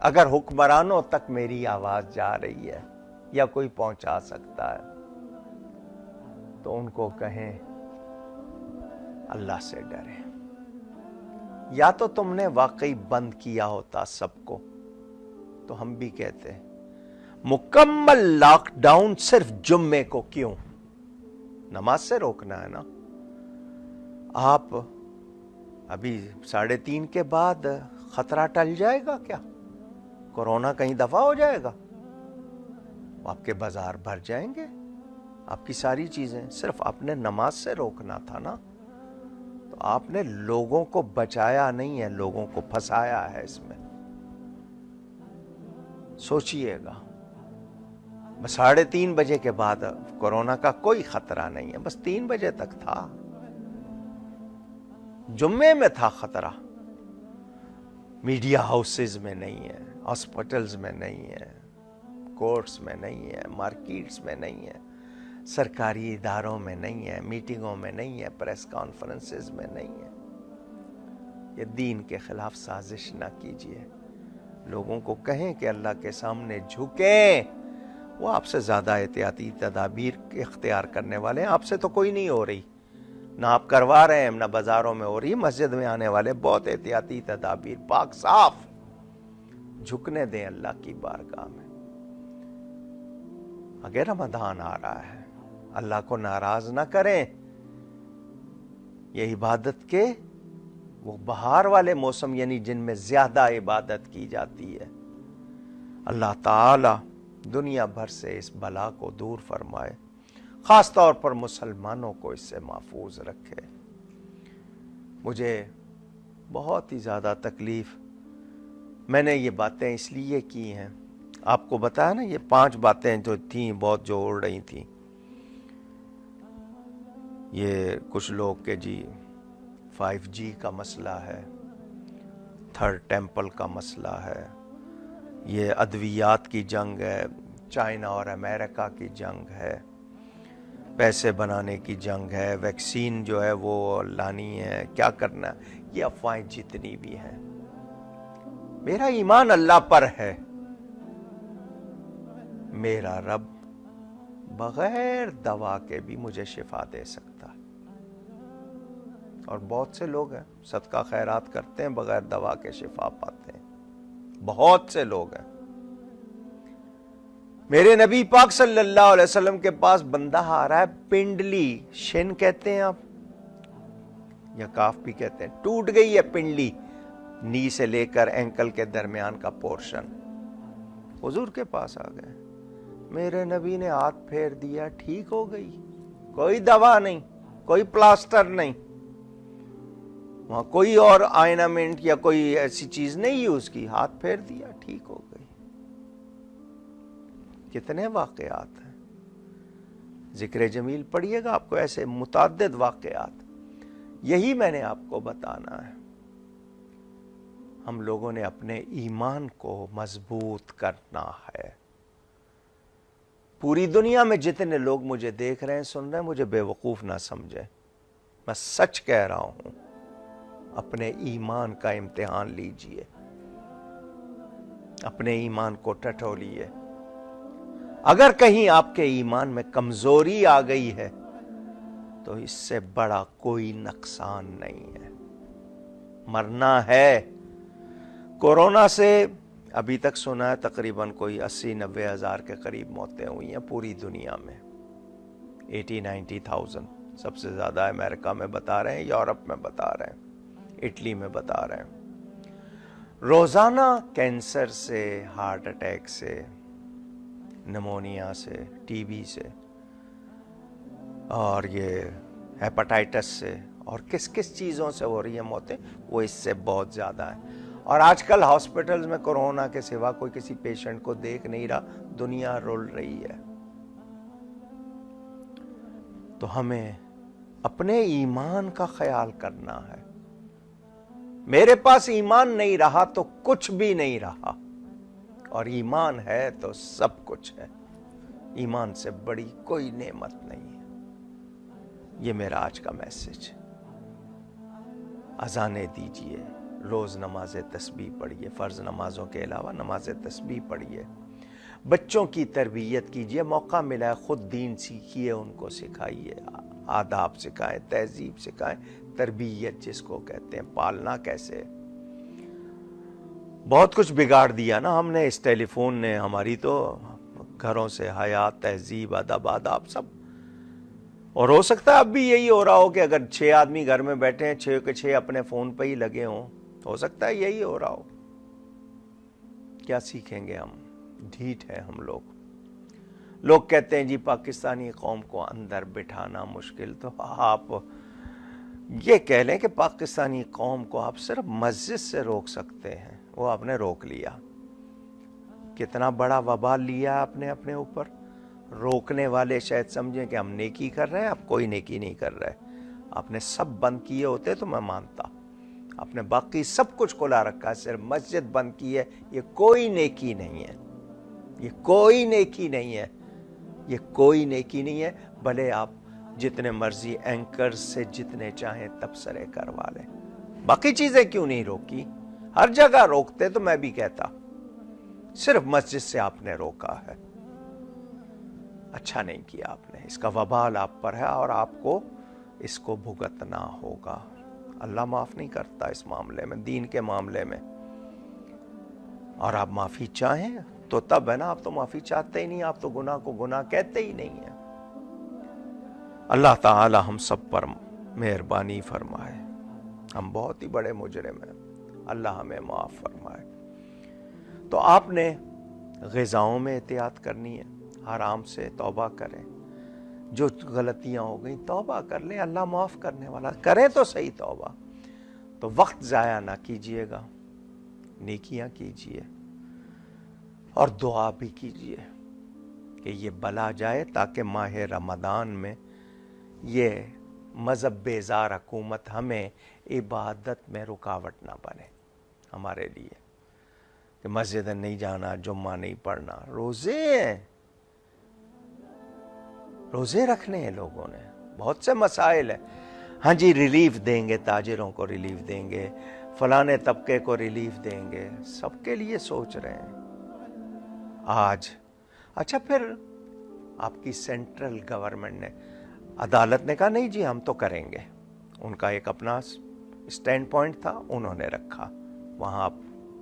اگر حکمرانوں تک میری آواز جا رہی ہے یا کوئی پہنچا سکتا ہے تو ان کو کہیں اللہ سے ڈریں. یا تو تم نے واقعی بند کیا ہوتا سب کو تو ہم بھی کہتے ہیں مکمل لاک ڈاؤن صرف جمعے کو کیوں؟ نماز سے روکنا ہے نا. آپ ابھی 3:30 کے بعد خطرہ ٹل جائے گا کیا؟ کورونا کہیں دفع ہو جائے گا؟ آپ کے بازار بھر جائیں گے، آپ کی ساری چیزیں. صرف آپ نے نماز سے روکنا تھا نا. تو آپ نے لوگوں کو بچایا نہیں ہے، لوگوں کو پھنسایا ہے اس میں. سوچئے گا. بس 3:30 بجے کے بعد کورونا کا کوئی خطرہ نہیں ہے، بس 3 بجے تک تھا. جمعے میں تھا خطرہ. میڈیا ہاؤسز میں نہیں ہے، ہاسپٹلز میں نہیں ہے، کورٹس میں نہیں ہے، مارکیٹس میں نہیں ہے، سرکاری اداروں میں نہیں ہے، میٹنگوں میں نہیں ہے، پریس کانفرنسز میں نہیں ہے. یہ دین کے خلاف سازش نہ کیجیے. لوگوں کو کہیں کہ اللہ کے سامنے جھکیں. وہ آپ سے زیادہ احتیاطی تدابیر اختیار کرنے والے ہیں. آپ سے تو کوئی نہیں ہو رہی، نہ آپ کروا رہے ہیں، نہ بازاروں میں ہو رہی. مسجد میں آنے والے بہت احتیاطی تدابیر، پاک صاف. جھکنے دیں اللہ کی بارگاہ میں. اگر رمضان آ رہا ہے، اللہ کو ناراض نہ کریں. یہ عبادت کے وہ بہار والے موسم یعنی جن میں زیادہ عبادت کی جاتی ہے. اللہ تعالی دنیا بھر سے اس بلا کو دور فرمائے، خاص طور پر مسلمانوں کو اس سے محفوظ رکھے. مجھے بہت ہی زیادہ تکلیف، میں نے یہ باتیں اس لیے کی ہیں، آپ کو بتایا نا، یہ 5 باتیں جو تھیں بہت جو اڑ رہی تھیں. یہ کچھ لوگ کہ جی 5G کا مسئلہ ہے، تھرڈ ٹیمپل کا مسئلہ ہے، یہ ادویات کی جنگ ہے، چائنا اور امریکہ کی جنگ ہے، پیسے بنانے کی جنگ ہے، ویکسین جو ہے وہ لانی ہے، کیا کرنا ہے. یہ افواہیں جتنی بھی ہیں، میرا ایمان اللہ پر ہے. میرا رب بغیر دوا کے بھی مجھے شفا دے سکتا ہے. اور بہت سے لوگ ہیں صدقہ خیرات کرتے ہیں بغیر دوا کے شفا پاتے ہیں. بہت سے لوگ ہیں. میرے نبی پاک صلی اللہ علیہ وسلم کے پاس بندہ آ رہا ہے، پنڈلی، شن کہتے ہیں آپ یا کاف بھی کہتے ہیں، ٹوٹ گئی ہے پنڈلی، نی سے لے کر اینکل کے درمیان کا پورشن. حضور کے پاس آ گئے. میرے نبی نے ہاتھ پھیر دیا، ٹھیک ہو گئی. کوئی دوا نہیں، کوئی پلاسٹر نہیں، وہاں کوئی اور آئنامنٹ یا کوئی ایسی چیز نہیں یوز کی، ہاتھ پھیر دیا، ٹھیک ہو گئی. کتنے واقعات ہیں. ذکر جمیل پڑھیے گا، آپ کو ایسے متعدد واقعات. یہی میں نے آپ کو بتانا ہے. ہم لوگوں نے اپنے ایمان کو مضبوط کرنا ہے. پوری دنیا میں جتنے لوگ مجھے دیکھ رہے ہیں، سن رہے ہیں، مجھے بے وقوف نہ سمجھیں، میں سچ کہہ رہا ہوں. اپنے ایمان کا امتحان لیجئے، اپنے ایمان کو ٹٹولیے. اگر کہیں آپ کے ایمان میں کمزوری آ گئی ہے تو اس سے بڑا کوئی نقصان نہیں ہے. مرنا ہے. کورونا سے ابھی تک سنا ہے تقریباً کوئی 80-90 ہزار کے قریب موتیں ہوئی ہیں پوری دنیا میں. 80-90,000. سب سے زیادہ امریکہ میں بتا رہے ہیں، یورپ میں بتا رہے ہیں، اٹلی میں بتا رہے ہیں. روزانہ کینسر سے، ہارٹ اٹیک سے، نمونیا سے، ٹی بی سے، اور یہ ہیپاٹائٹس سے، اور کس کس چیزوں سے ہو رہی ہیں موتیں، وہ اس سے بہت زیادہ ہیں. اور آج کل ہاسپٹلز میں کورونا کے سوا کوئی کسی پیشنٹ کو دیکھ نہیں رہا، دنیا رول رہی ہے. تو ہمیں اپنے ایمان کا خیال کرنا ہے. میرے پاس ایمان نہیں رہا تو کچھ بھی نہیں رہا، اور ایمان ہے تو سب کچھ ہے. ایمان سے بڑی کوئی نعمت نہیں ہے. یہ میرا آج کا میسج ہے. اذانیں دیجئے، روز نماز تسبیح پڑھیے، فرض نمازوں کے علاوہ نماز تسبیح پڑھیے، بچوں کی تربیت کیجیے، موقع ملا ہے خود دین سیکھیے، ان کو سکھائیے، آداب سکھائیں، تہذیب سکھائیں، تربیت جس کو کہتے ہیں، پالنا کیسے۔ بہت کچھ بگاڑ دیا نا ہم نے، اس ٹیلی فون نے ہماری تو گھروں سے حیا، تہذیب، ادب، آداب سب۔ اور ہو سکتا ہے اب بھی یہی ہو رہا ہو کہ اگر 6 آدمی گھر میں بیٹھے ہیں، 6 کے 6 اپنے فون پہ ہی لگے ہوں، ہو سکتا ہے یہی ہو رہا ہو۔ کیا سیکھیں گے ہم؟ ڈھیٹ ہے ہم لوگ۔ لوگ کہتے ہیں جی پاکستانی قوم کو اندر بٹھانا مشکل، تو آپ یہ کہہ لیں کہ پاکستانی قوم کو آپ صرف مسجد سے روک سکتے ہیں، وہ آپ نے روک لیا۔ کتنا بڑا وبال لیا آپ نے اپنے اوپر۔ روکنے والے شاید سمجھیں کہ ہم نیکی کر رہے ہیں، آپ کوئی نیکی نہیں کر رہے۔ آپ نے سب بند کیے ہوتے تو میں مانتا، آپ نے باقی سب کچھ کھلا رکھا ہے، صرف مسجد بند کی ہے۔ یہ کوئی نیکی نہیں ہے، یہ کوئی نیکی نہیں ہے، یہ کوئی نیکی نہیں ہے۔ بھلے آپ جتنے مرضی اینکر سے جتنے چاہیں تبصرے کروا لیں، باقی چیزیں کیوں نہیں روکی؟ ہر جگہ روکتے تو میں بھی کہتا، صرف مسجد سے آپ نے روکا ہے۔ اچھا نہیں کیا آپ نے، اس کا وبال آپ پر ہے اور آپ کو اس کو بھگتنا ہوگا۔ اللہ معاف نہیں کرتا اس معاملے میں، دین کے معاملے میں۔ اور آپ معافی چاہیں تو تب ہے نا، آپ تو معافی چاہتے ہی نہیں، آپ تو گناہ کو گناہ کہتے ہی نہیں ہیں۔ اللہ تعالی ہم سب پر مہربانی فرمائے، ہم بہت ہی بڑے مجرم ہیں، اللہ ہمیں معاف فرمائے۔ تو آپ نے غذاؤں میں احتیاط کرنی ہے، حرام سے توبہ کریں، جو غلطیاں ہو گئیں توبہ کر لیں، اللہ معاف کرنے والا، کریں تو صحیح توبہ۔ تو وقت ضائع نہ کیجئے گا، نیکیاں کیجئے اور دعا بھی کیجئے کہ یہ بلا جائے، تاکہ ماہ رمضان میں یہ مذہب بیزار حکومت ہمیں عبادت میں رکاوٹ نہ بنے ہمارے لیے، کہ مسجد نہیں جانا، جمعہ نہیں پڑھنا، روزے ہیں، روزے رکھنے ہیں لوگوں نے، بہت سے مسائل ہیں۔ ہاں جی ریلیف دیں گے، تاجروں کو ریلیف دیں گے، فلانے طبقے کو ریلیف دیں گے، سب کے لیے سوچ رہے ہیں آج۔ اچھا پھر آپ کی سینٹرل گورنمنٹ نے، عدالت نے کہا نہیں جی ہم تو کریں گے، ان کا ایک اپنا سٹینڈ پوائنٹ تھا، انہوں نے رکھا، وہاں آپ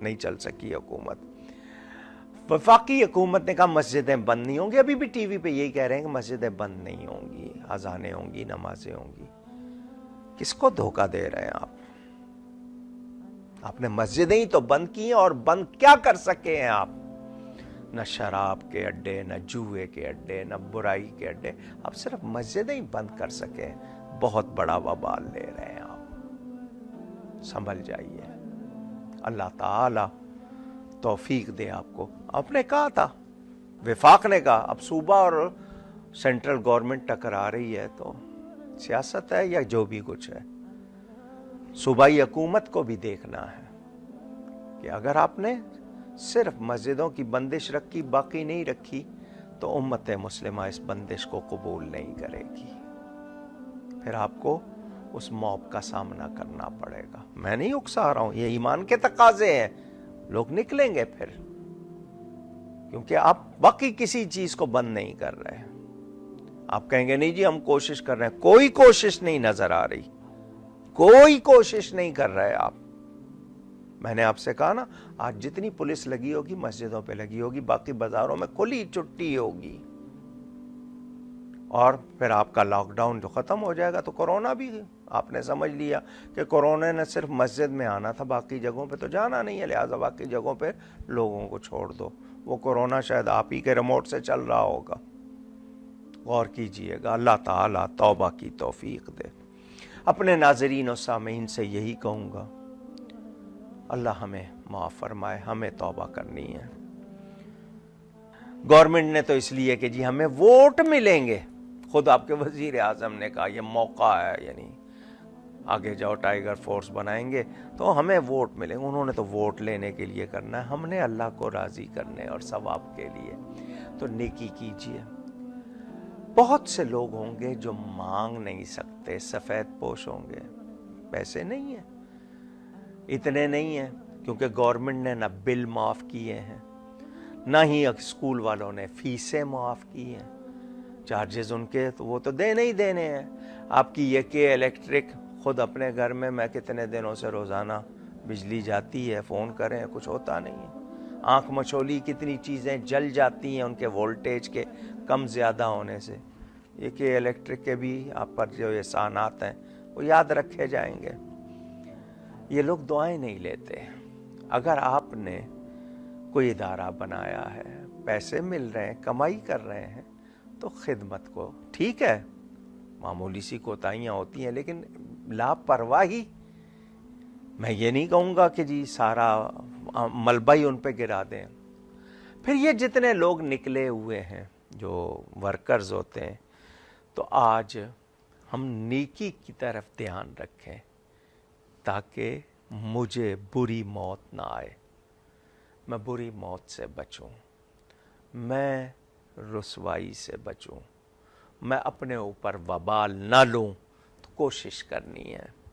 نہیں چل سکی حکومت۔ وفاقی حکومت نے کہا مسجدیں بند نہیں ہوں گی، ابھی بھی ٹی وی پہ یہی کہہ رہے ہیں کہ مسجدیں بند نہیں ہوں گی، اذانیں ہوں گی، نمازیں ہوں گی۔ کس کو دھوکہ دے رہے ہیں آپ؟ آپ نے مسجدیں ہی تو بند کی ہیں، اور بند کیا کر سکے ہیں آپ؟ نہ شراب کے اڈے، نہ جوئے کے اڈے، نہ برائی کے اڈے، آپ صرف مسجدیں ہی بند کر سکے ہیں۔ بہت بڑا وبال لے رہے ہیں آپ، سنبھل جائیے، اللہ تعالی توفیق دے آپ کو۔ آپ نے کہا تھا، وفاق نے کہا، اب صوبہ اور سینٹرل گورنمنٹ ٹکرا رہی ہے تو سیاست ہے یا جو بھی کچھ ہے، صوبائی حکومت کو بھی دیکھنا ہے کہ اگر آپ نے صرف مسجدوں کی بندش رکھی، باقی نہیں رکھی، تو امت مسلمہ اس بندش کو قبول نہیں کرے گی، پھر آپ کو اس موب کا سامنا کرنا پڑے گا۔ میں نہیں اکسا رہا ہوں، یہ ایمان کے تقاضے ہیں، لوگ نکلیں گے پھر، کیونکہ آپ باقی کسی چیز کو بند نہیں کر رہے۔ آپ کہیں گے نہیں جی ہم کوشش کر رہے ہیں، کوئی کوشش نہیں نظر آ رہی، کوئی کوشش نہیں کر رہے آپ۔ میں نے آپ سے کہا نا، آج جتنی پولیس لگی ہوگی مسجدوں پہ لگی ہوگی، باقی بازاروں میں کھلی چھٹی ہوگی، اور پھر آپ کا لاک ڈاؤن جو ختم ہو جائے گا تو کورونا بھی آپ نے سمجھ لیا کہ کورونا نے صرف مسجد میں آنا تھا، باقی جگہوں پہ تو جانا نہیں ہے، لہٰذا باقی جگہوں پہ لوگوں کو چھوڑ دو۔ وہ کورونا شاید آپ ہی کے ریموٹ سے چل رہا ہوگا، غور کیجئے گا۔ اللہ تعالیٰ توبہ کی توفیق دے۔ اپنے ناظرین و سامعین سے یہی کہوں گا، اللہ ہمیں معاف فرمائے، ہمیں توبہ کرنی ہے۔ گورنمنٹ نے تو اس لیے کہ جی ہمیں ووٹ ملیں گے، خود آپ کے وزیر اعظم نے کہا یہ موقع ہے، یعنی آگے جاؤ ٹائیگر فورس بنائیں گے تو ہمیں ووٹ ملیں گے۔ انہوں نے تو ووٹ لینے کے لیے کرنا ہے، ہم نے اللہ کو راضی کرنے اور ثواب کے لیے۔ تو نیکی کیجیے۔ بہت سے لوگ ہوں گے جو مانگ نہیں سکتے، سفید پوش ہوں گے، پیسے نہیں ہیں، اتنے نہیں ہیں کیونکہ گورنمنٹ نے نہ بل معاف کیے ہیں، نہ ہی اسکول والوں نے فیسیں معاف کی ہیں، چارجز ان کے تو وہ تو دینے ہی دینے ہیں۔ آپ کی یہ کہ الیکٹرک خود اپنے گھر میں کتنے دنوں سے روزانہ بجلی جاتی ہے، فون کریں کچھ ہوتا نہیں ہے۔ آنکھ مچولی کتنی چیزیں جل جاتی ہیں ان کے وولٹیج کے کم زیادہ ہونے سے۔ یہ کہ الیکٹرک کے بھی آپ پر جو احسانات ہیں وہ یاد رکھے جائیں گے۔ یہ لوگ دعائیں نہیں لیتے۔ اگر آپ نے کوئی ادارہ بنایا ہے، پیسے مل رہے ہیں، کمائی کر رہے ہیں، تو خدمت کو ٹھیک ہے، معمولی سی کوتاہیاں ہوتی ہیں لیکن لاپرواہی، میں یہ نہیں کہوں گا کہ جی سارا ملبہ ہی ان پہ گرا دیں۔ پھر یہ جتنے لوگ نکلے ہوئے ہیں جو ورکرز ہوتے ہیں، تو آج ہم نیکی کی طرف دھیان رکھیں تاکہ مجھے بری موت نہ آئے، میں بری موت سے بچوں، میں رسوائی سے بچوں، میں اپنے اوپر وبال نہ لوں، تو کوشش کرنی ہے۔